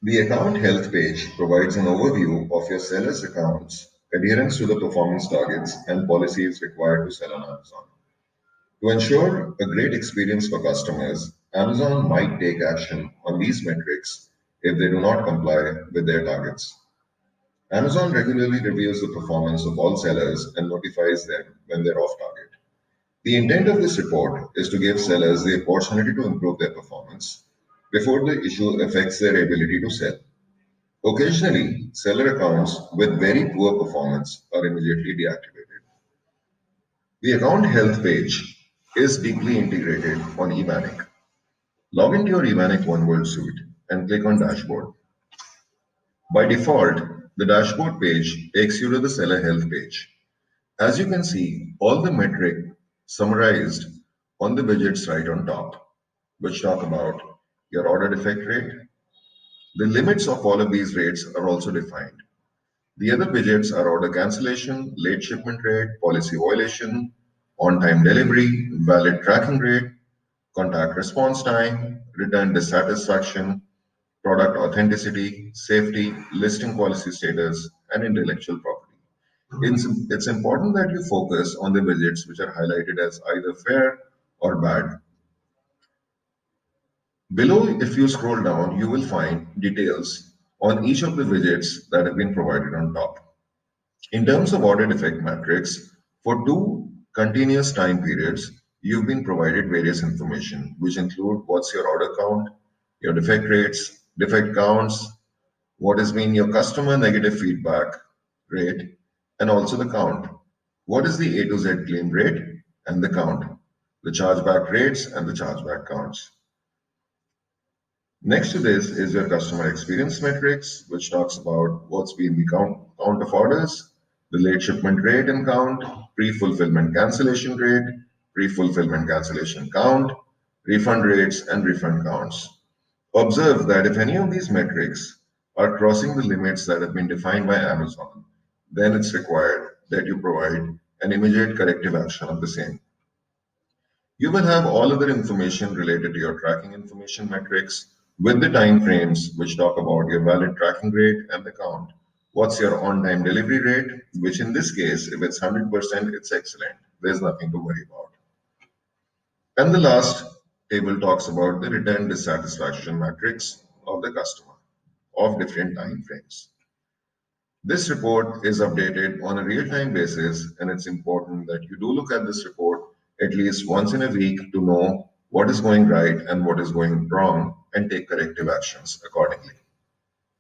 The account health page provides an overview of your seller's accounts, adherence to the performance targets, and policies required to sell on Amazon. To ensure a great experience for customers, Amazon might take action on these metrics if they do not comply with their targets. Amazon regularly reviews the performance of all sellers and notifies them when they're off target. The intent of this report is to give sellers the opportunity to improve their performance before the issue affects their ability to sell. Occasionally, seller accounts with very poor performance are immediately deactivated. The account health page is deeply integrated on eManic. Log into your eManic OneWorld suite and click on Dashboard. By default, the dashboard page takes you to the seller health page. As you can see, all the metric summarized on the widgets right on top, which talk about your order defect rate. The limits of all of these rates are also defined. The other widgets are order cancellation, late shipment rate, policy violation, on-time delivery, valid tracking rate, contact response time, return dissatisfaction, product authenticity, safety, listing policy status, and intellectual property. It's important that you focus on the widgets which are highlighted as either fair or bad. Below, if you scroll down, you will find details on each of the widgets that have been provided on top. In terms of order defect metrics, for two continuous time periods, you've been provided various information, which include what's your order count, your defect rates, defect counts, what has been your customer negative feedback rate, and also the count. What is the A to Z claim rate and the count, the chargeback rates and the chargeback counts. Next to this is your customer experience metrics, which talks about what's been the count of orders, the late shipment rate and count, pre-fulfillment cancellation rate, pre-fulfillment cancellation count, refund rates, and refund counts. Observe that if any of these metrics are crossing the limits that have been defined by Amazon, then it's required that you provide an immediate corrective action of the same. You will have all other information related to your tracking information metrics with the time frames which talk about your valid tracking rate and the count. What's your on-time delivery rate, which in this case, if it's 100%, it's excellent. There's nothing to worry about. And the last table talks about the return dissatisfaction metrics of the customer of different time frames. This report is updated on a real-time basis, and it's important that you do look at this report at least once in a week to know what is going right and what is going wrong and take corrective actions accordingly.